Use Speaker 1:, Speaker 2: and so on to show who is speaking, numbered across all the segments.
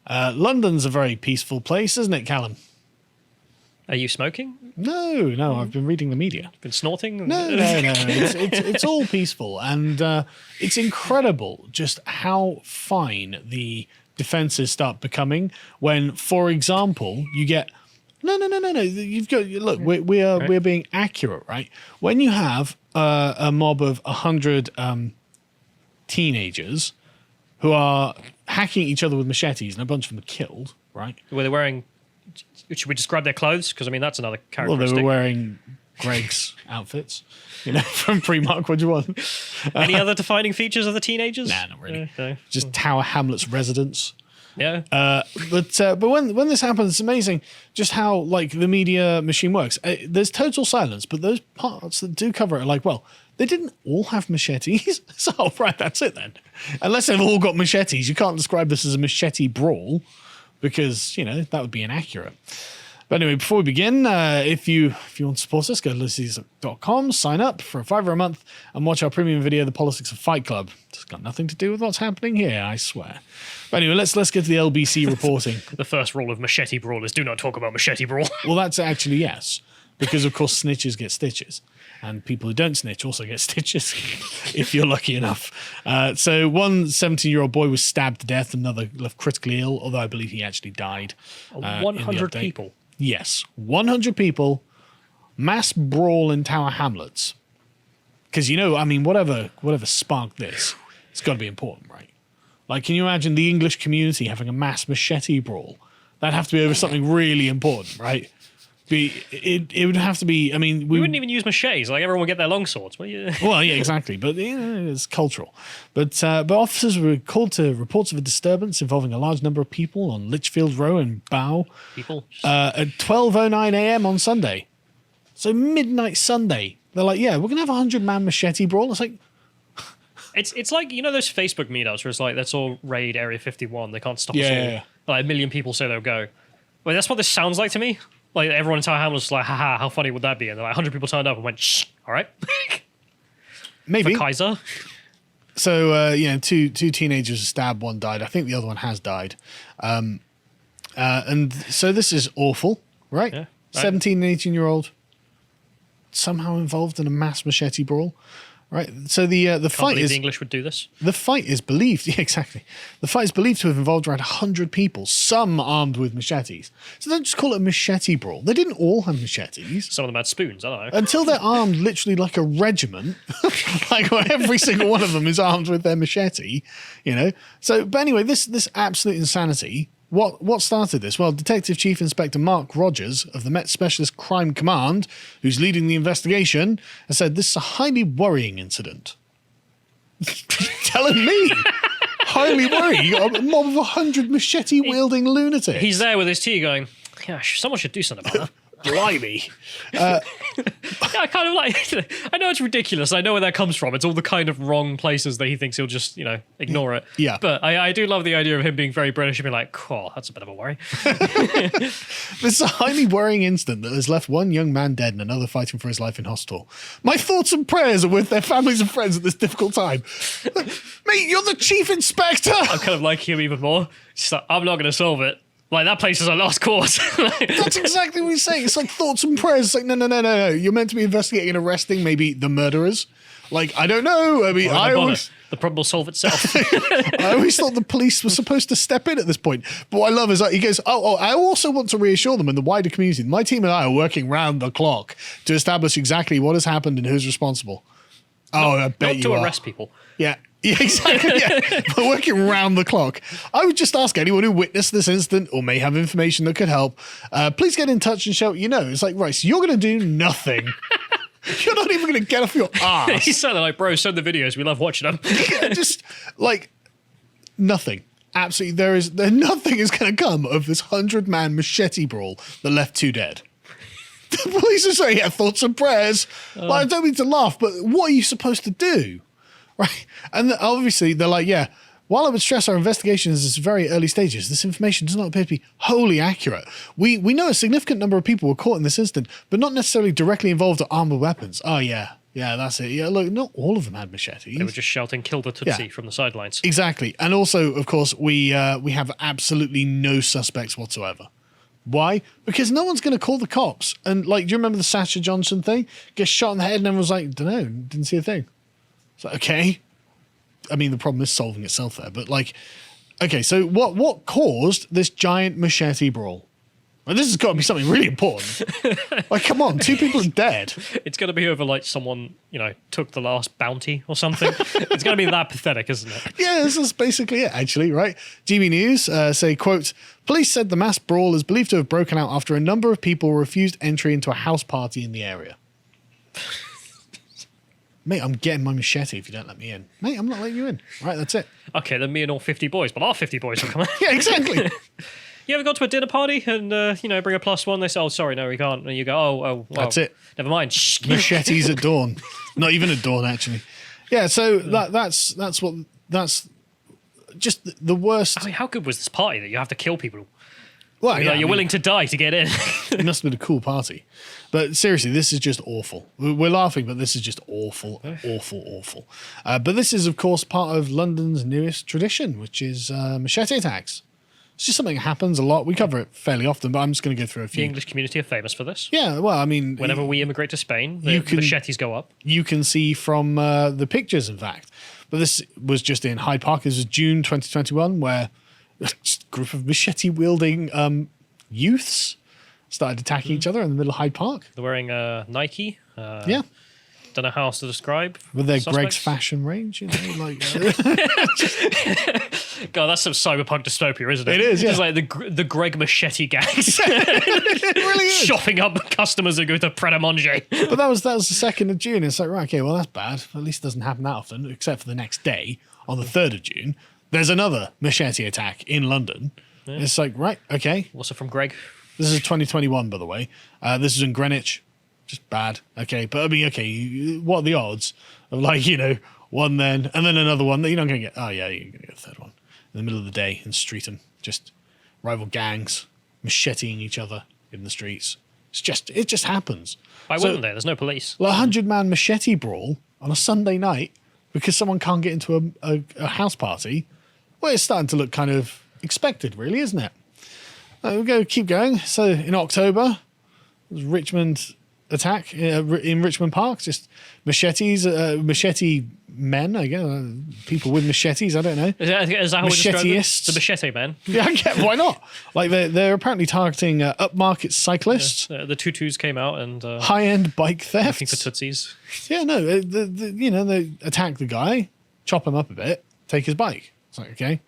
Speaker 1: London's a very peaceful place, isn't it, Callum?
Speaker 2: Are you smoking?
Speaker 1: No, I've been reading the media.
Speaker 2: Been snorting?
Speaker 1: No. It's all peaceful, and it's incredible just how fine the defenses start becoming when, for example, you get no. You've got look. We're being accurate, right? When you have a mob of 100 teenagers who are hacking each other with machetes, and a bunch of them are killed, right?
Speaker 2: Were they wearing? Should we describe their clothes? Because I mean, that's another characteristic.
Speaker 1: Well, they were wearing Greg's outfits, from Primark. What do you want?
Speaker 2: Any other defining features of the teenagers?
Speaker 1: Nah, not really.
Speaker 2: No.
Speaker 1: Just Tower Hamlets residents.
Speaker 2: Yeah.
Speaker 1: But when this happens, it's amazing just how the media machine works. There's total silence, but those parts that do cover it are like, well, they didn't all have machetes, so right, that's it then. Unless they've all got machetes, you can't describe this as a machete brawl because that would be inaccurate. But anyway, before we begin, if you want to support us, go to lotus.com, sign up for $5 a month, and watch our premium video, The Politics of Fight Club. It's got nothing to do with what's happening here, I swear. But anyway, let's get to the LBC reporting.
Speaker 2: The first rule of machete brawl is do not talk about machete brawl.
Speaker 1: Well, that's actually yes, because of course snitches get stitches. And people who don't snitch also get stitches, if you're lucky enough. So one 17-year-old boy was stabbed to death, another left critically ill, although I believe he actually died.
Speaker 2: 100 people?
Speaker 1: Yes, 100 people, mass brawl in Tower Hamlets. Because, whatever sparked this, it's got to be important, right? Like, can you imagine the English community having a mass machete brawl? That'd have to be over something really important, right? It would have to be. I mean,
Speaker 2: we wouldn't even use machetes. Like everyone would get their long swords.
Speaker 1: Well, yeah, exactly. But it's cultural. But officers were called to reports of a disturbance involving a large number of people on Lichfield Row in Bow.
Speaker 2: People
Speaker 1: at 12:09 a.m. on Sunday. So midnight Sunday. They're like, yeah, we're gonna have 100-man machete brawl. It's like.
Speaker 2: It's like those Facebook meetups where it's like let's all raid Area 51. They can't stop us all.
Speaker 1: Yeah.
Speaker 2: Like 1 million people say they'll go. Well, that's what this sounds like to me. Like everyone in Tower Hamlets was like, haha, how funny would that be? And 100 people turned up and went, shh, all right.
Speaker 1: Maybe.
Speaker 2: For Kaiser.
Speaker 1: So, two teenagers stabbed, one died. I think the other one has died. And so this is awful, right?
Speaker 2: Yeah, right.
Speaker 1: 17 and 18-year-old somehow involved in a mass machete brawl. Right, so the fight is.
Speaker 2: The English would do this.
Speaker 1: The fight is believed, yeah, exactly. The fight is believed to have involved around 100 people, some armed with machetes. So don't just call it a machete brawl. They didn't all have machetes.
Speaker 2: Some of them had spoons. I don't know.
Speaker 1: Until they're armed, literally like a regiment, like every single one of them is armed with their machete. So, but anyway, this absolute insanity. What started this? Well, Detective Chief Inspector Mark Rogers of the Met Specialist Crime Command, who's leading the investigation, has said this is a highly worrying incident. Telling me. Highly worrying. You got a mob of 100 machete-wielding lunatics.
Speaker 2: He's there with his tea going, yeah, someone should do something about that.
Speaker 1: Blimey.
Speaker 2: I kind of like. I know it's ridiculous. I know where that comes from. It's all the kind of wrong places that he thinks he'll just, ignore it.
Speaker 1: Yeah.
Speaker 2: But I do love the idea of him being very British and being like, "Oh, that's a bit of a worry."
Speaker 1: This is a highly worrying incident that has left one young man dead and another fighting for his life in hospital. My thoughts and prayers are with their families and friends at this difficult time. Mate, you're the chief inspector.
Speaker 2: I'm kind of like him even more. Just like, I'm not going to solve it. Like, that place is a lost cause.
Speaker 1: That's exactly what he's saying. It's like thoughts and prayers. It's like, no. You're meant to be investigating and arresting maybe the murderers. Like, I don't know. I mean,
Speaker 2: the problem will solve itself.
Speaker 1: I always thought the police were supposed to step in at this point. But what I love is that he goes, I also want to reassure them and the wider community. My team and I are working round the clock to establish exactly what has happened and who's responsible. I bet you are.
Speaker 2: Not to arrest people.
Speaker 1: Yeah. Yeah, exactly. Yeah. We're working round the clock. I would just ask anyone who witnessed this incident or may have information that could help, please get in touch and shout what you know. It's like, right, so you're going to do nothing. You're not even going to get off your ass.
Speaker 2: He's certainly like, bro, send the videos. We love watching them.
Speaker 1: Just like nothing. Absolutely. Nothing is going to come of this 100-man machete brawl that left 2 dead. The police are saying, yeah, thoughts and prayers. I don't mean to laugh, but what are you supposed to do? Right. And obviously they're like, yeah, while I would stress our investigation is its very early stages, this information does not appear to be wholly accurate. We know a significant number of people were caught in this incident, but not necessarily directly involved or armed with weapons. Oh, yeah. Yeah, that's it. Yeah, look, not all of them had machetes.
Speaker 2: They were just shouting, "Kill the Tutsi" from the sidelines.
Speaker 1: Exactly. And also, of course, we have absolutely no suspects whatsoever. Why? Because no one's going to call the cops. And, like, do you remember the Sasha Johnson thing? Gets shot in the head and everyone's like, don't know, didn't see a thing. It's like, okay. I mean, the problem is solving itself there. But, like, okay, so what caused this giant machete brawl? Well, this has got to be something really important. Like, come on, 2 people are dead.
Speaker 2: It's going to be over like someone, took the last bounty or something. It's going to be that pathetic, isn't it?
Speaker 1: Yeah, this is basically it, actually, right? GB News say, quote, police said the mass brawl is believed to have broken out after a number of people refused entry into a house party in the area. Mate, I'm getting my machete if you don't let me in. Mate, I'm not letting you in. Right, that's it.
Speaker 2: Okay, then me and all 50 boys, but our 50 boys will come out.
Speaker 1: Yeah, exactly.
Speaker 2: You ever gone to a dinner party and, bring a +1? They say, oh, sorry, no, we can't. And you go, oh, well,
Speaker 1: That's it.
Speaker 2: Never mind.
Speaker 1: Machetes at dawn. Not even at dawn, actually. Yeah, so that's just the worst.
Speaker 2: I mean, how good was this party that you have to kill people?
Speaker 1: Well,
Speaker 2: You're willing to die to get in.
Speaker 1: It must have been a cool party. But seriously, this is just awful. We're laughing, but this is just awful, awful. But this is, of course, part of London's newest tradition, which is machete attacks. It's just something that happens a lot. We cover it fairly often, but I'm just going to go through a few.
Speaker 2: The English community are famous for this.
Speaker 1: Yeah, well, I mean...
Speaker 2: Whenever we immigrate to Spain, the machetes go up.
Speaker 1: You can see from the pictures, in fact. But this was just in Hyde Park. This was June 2021, where a group of machete-wielding youths started attacking each other in the middle of Hyde Park.
Speaker 2: They're wearing Nike.
Speaker 1: Yeah.
Speaker 2: Don't know how else to describe.
Speaker 1: With their
Speaker 2: suspects.
Speaker 1: Greg's fashion range, like...
Speaker 2: God, that's some cyberpunk dystopia, isn't it?
Speaker 1: It is, yeah.
Speaker 2: It's like the Greg machete gangs.
Speaker 1: It really is.
Speaker 2: Shopping up customers who go to Pret a Manger.
Speaker 1: But that was the 2nd of June. It's like, right, okay, well, that's bad. At least it doesn't happen that often, except for the next day, on the 3rd of June. There's another machete attack in London. Yeah. It's like, right, okay.
Speaker 2: What's it from Greg?
Speaker 1: This is 2021, by the way. This is in Greenwich. Just bad. Okay, but I mean, okay, what are the odds of, like, one then, and then another one that you're not going to get? Oh, yeah, you're going to get a 3rd one. In the middle of the day in Streatham. Just rival gangs macheting each other in the streets. It just happens.
Speaker 2: Why wouldn't there? There's no police.
Speaker 1: Well, 100-man machete brawl on a Sunday night because someone can't get into a house party. Well, it's starting to look kind of expected, really, isn't it? We'll keep going. So in October, Richmond attack in Richmond Park. Just machetes, machete men, I guess, people with machetes. I don't know.
Speaker 2: Is that how we describe them?
Speaker 1: Machetists.
Speaker 2: The machete men.
Speaker 1: Yeah, why not? Like they're apparently targeting upmarket cyclists.
Speaker 2: Yeah, the tutus came out and
Speaker 1: high-end bike thefts.
Speaker 2: looking for tootsies.
Speaker 1: Yeah, no, they attack the guy, chop him up a bit, take his bike. It's like, okay.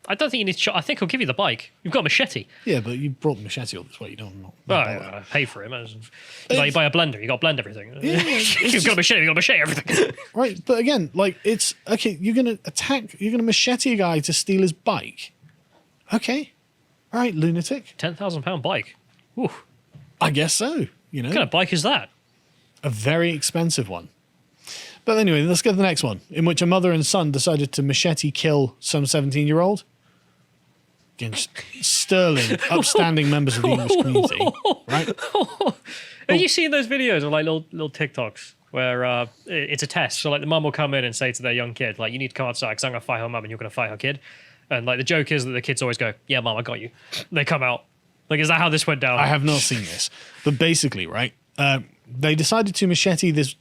Speaker 2: I don't think you need to. I think he'll give you the bike. You've got a machete.
Speaker 1: Yeah, but you brought the machete all this way. You don't.
Speaker 2: I pay for him. You buy a blender. You got to blend everything. Yeah, you've got a machete. You've got to machete everything.
Speaker 1: Right, but again, like it's okay. You're gonna machete a guy to steal his bike. Okay, all right, lunatic.
Speaker 2: £10,000 bike. Ooh.
Speaker 1: I guess so.
Speaker 2: What kind of bike is that?
Speaker 1: A very expensive one. But anyway, let's go to the next one, in which a mother and son decided to machete kill some 17-year-old. Again, sterling, upstanding members of the English community, right?
Speaker 2: Have you seen those videos of like little TikToks where it's a test? So like the mum will come in and say to their young kid, like, you need cards out because I'm going to fight her mum and you're going to fight her kid. And like the joke is that the kids always go, yeah, mum, I got you. They come out. Like, is that how this went down?
Speaker 1: I have not seen this. But basically, right, they decided to machete this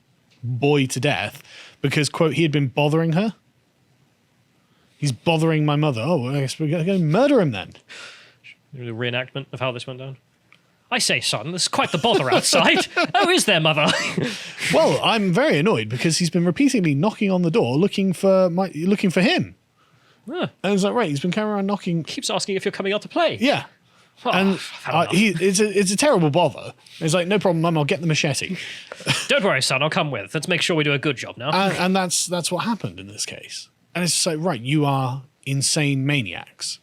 Speaker 1: boy to death because, quote, he had been bothering her. He's bothering my mother. Oh, I guess we're going to murder him then.
Speaker 2: The reenactment of how this went down. I say, son, there's quite the bother outside. Oh, is there, mother?
Speaker 1: Well, I'm very annoyed because he's been repeatedly knocking on the door looking for him.
Speaker 2: Yeah.
Speaker 1: And it's like, right, he's been carrying around knocking.
Speaker 2: Keeps asking if you're coming out to play.
Speaker 1: Yeah.
Speaker 2: Oh,
Speaker 1: and it's a terrible bother. It's like, no problem, Mum, I'll get the machete.
Speaker 2: Don't worry, son, I'll come with. Let's make sure we do a good job now.
Speaker 1: And that's what happened in this case. And it's just like, right, you are insane maniacs.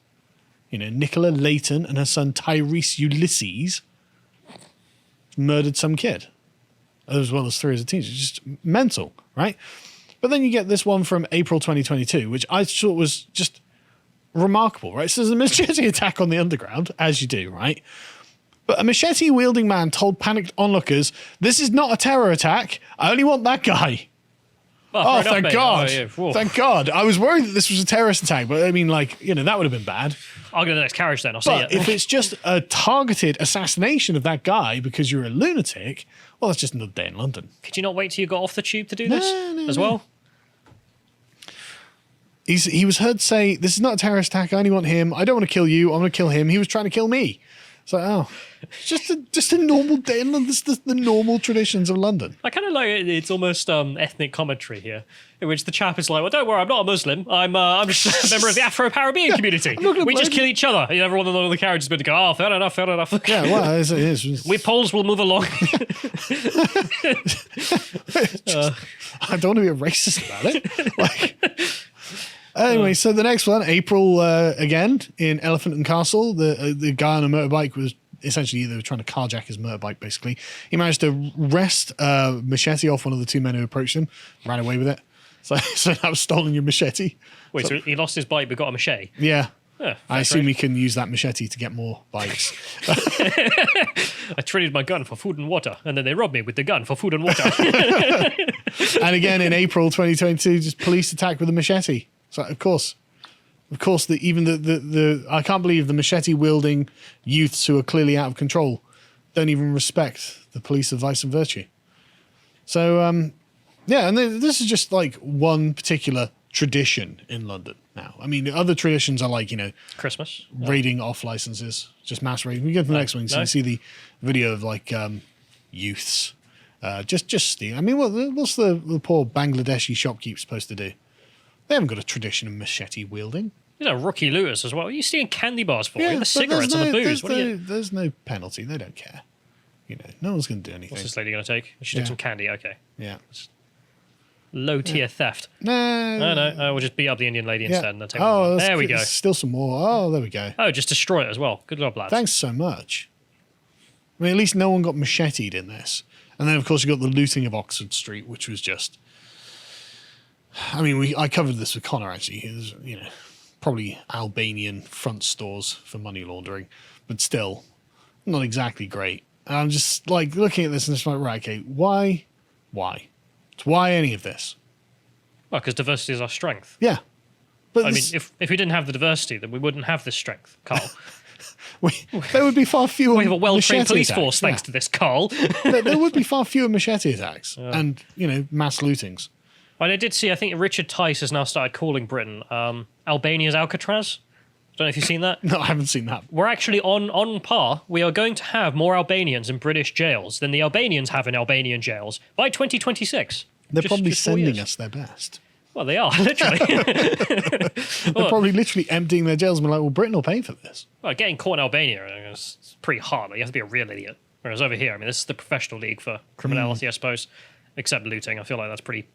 Speaker 1: Nicola Layton and her son Tyrese Ulysses murdered some kid, as well as 3 as a teenager. Just mental, right? But then you get this one from April 2022, which I thought was just remarkable, right? So there's a machete attack on the underground, as you do, right? But a machete-wielding man told panicked onlookers, "This is not a terror attack. I only want that guy." Oh,
Speaker 2: fair enough,
Speaker 1: thank
Speaker 2: mate.
Speaker 1: God.
Speaker 2: Oh, yeah. Whoa.
Speaker 1: Thank God. I was worried that this was a terrorist attack, but I mean, like, you know, that would have been bad.
Speaker 2: I'll go to the next carriage then. I'll see
Speaker 1: But
Speaker 2: you.
Speaker 1: if it's just a targeted assassination of that guy because you're a lunatic, well, that's just another day in London.
Speaker 2: Could you not wait till you got off the tube to do this as well?
Speaker 1: He was heard say, "This is not a terrorist attack. I only want him. I don't want to kill you. I want to kill him. He was trying to kill me." It's like, oh, it's just a normal day in London. This is the normal traditions of London.
Speaker 2: I kind of like it. It's almost ethnic commentary here, in which the chap is like, "Well, don't worry, I'm not a Muslim. I'm just a member of the Afro-Caribbean community. We just kill each other." And everyone on the carriage is going to go, "Oh, fair enough, fair enough."
Speaker 1: Yeah, well, it is.
Speaker 2: We Poles will move along.
Speaker 1: I don't want to be a racist about it. Anyway, so the next one, April again in Elephant and Castle, the guy on a motorbike was essentially they were trying to carjack his motorbike. Basically, he managed to wrest a machete off one of the two men who approached him, ran away with it. So that was stolen your machete.
Speaker 2: Wait, so he lost his bike but got a machete?
Speaker 1: Yeah.
Speaker 2: Yeah,
Speaker 1: I assume he can use that machete to get more bikes.
Speaker 2: I traded my gun for food and water, and then they robbed me with the gun for food and water.
Speaker 1: And again in April 2022, just police attack with a machete. So of course, even the I can't believe the machete wielding youths who are clearly out of control don't even respect the police of vice and virtue. So yeah, and this is just like one particular tradition in London now. I mean, other traditions are like, you know,
Speaker 2: Christmas,
Speaker 1: raiding off licenses, just mass raiding. We go to the next one, so you see the video of like youths just stealing. I mean, what's the poor Bangladeshi shopkeep supposed to do? They haven't got a tradition of machete wielding.
Speaker 2: You know, rookie looters as well. What are you stealing candy bars for? Yeah, the cigarettes and the booze.
Speaker 1: There's no penalty. They don't care. You know, no one's going to do anything.
Speaker 2: What's this lady going to take? She took some candy. Okay.
Speaker 1: Yeah.
Speaker 2: Low tier theft.
Speaker 1: No.
Speaker 2: We'll just beat up the Indian lady instead and then take one. There we go.
Speaker 1: Still some more. Oh, there we go.
Speaker 2: Oh, just destroy it as well. Good job, lads.
Speaker 1: Thanks so much. I mean, at least no one got macheted in this. And then, of course, you got the looting of Oxford Street, which was just... I mean, I covered this with Connor, actually. It was, you know, probably Albanian front stores for money laundering, but still not exactly great. And I'm just, like, looking at this and it's like, right, okay, why? Why any of this?
Speaker 2: Well, because diversity is our strength.
Speaker 1: Yeah. But
Speaker 2: I mean, if we didn't have the diversity, then we wouldn't have this strength, Carl.
Speaker 1: There would be far fewer.
Speaker 2: We have a well-trained police
Speaker 1: attacks,
Speaker 2: force thanks to this, Carl.
Speaker 1: there would be far fewer machete attacks and, you know, mass lootings.
Speaker 2: And I did see, I think Richard Tice has now started calling Britain Albania's Alcatraz. I don't know if you've seen that.
Speaker 1: No, I haven't seen that.
Speaker 2: We're actually on par. We are going to have more Albanians in British jails than the Albanians have in Albanian jails by 2026.
Speaker 1: They're probably sending us their best.
Speaker 2: Well, they are, literally.
Speaker 1: They're probably literally emptying their jails and be like, well, Britain will pay for this.
Speaker 2: Well, getting caught in Albania is pretty hard. Like, you have to be a real idiot. Whereas over here, I mean, this is the professional league for criminality, I suppose, except looting. I feel like that's pretty...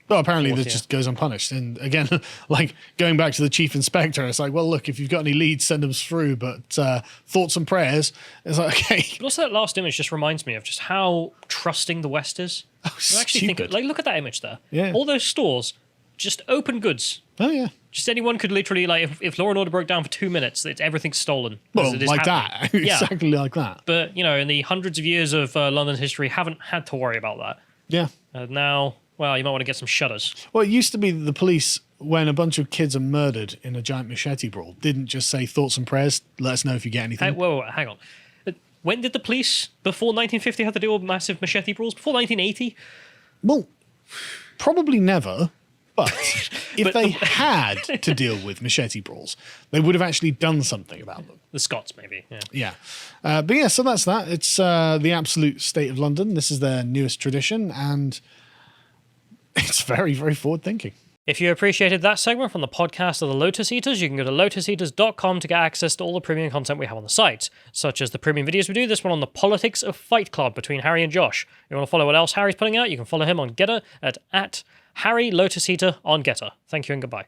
Speaker 1: Well, apparently that just goes unpunished. And again, like going back to the chief inspector, it's like, well, look, if you've got any leads, send them through. But thoughts and prayers, it's like, okay.
Speaker 2: But also that last image just reminds me of just how trusting the West is.
Speaker 1: Oh,
Speaker 2: I actually think, like, look at that image there.
Speaker 1: Yeah.
Speaker 2: All those stores, just open goods.
Speaker 1: Oh, yeah.
Speaker 2: Just anyone could literally, like, if Law and Order broke down for 2 minutes, everything's stolen.
Speaker 1: Well, like that.
Speaker 2: Yeah.
Speaker 1: Exactly like that.
Speaker 2: But, you know, in the hundreds of years of London history, haven't had to worry about that.
Speaker 1: Yeah.
Speaker 2: Now... Well, you might want to get some shutters.
Speaker 1: Well, it used to be that the police, when a bunch of kids are murdered in a giant machete brawl, didn't just say thoughts and prayers, let us know if you get anything.
Speaker 2: Whoa, hang on. When did the police, before 1950, have to deal with massive machete brawls? Before 1980?
Speaker 1: Well, probably never. But if they had to deal with machete brawls, they would have actually done something about them.
Speaker 2: The Scots, maybe.
Speaker 1: Yeah. But yeah, so that's that. It's the absolute state of London. This is their newest tradition, and... it's very, very forward-thinking.
Speaker 2: If you appreciated that segment from the podcast of the Lotus Eaters, you can go to lotuseaters.com to get access to all the premium content we have on the site, such as the premium videos we do, this one on the politics of Fight Club between Harry and Josh. If you want to follow what else Harry's putting out, you can follow him on Getter at Harry Lotus Eater on Getter. Thank you and goodbye.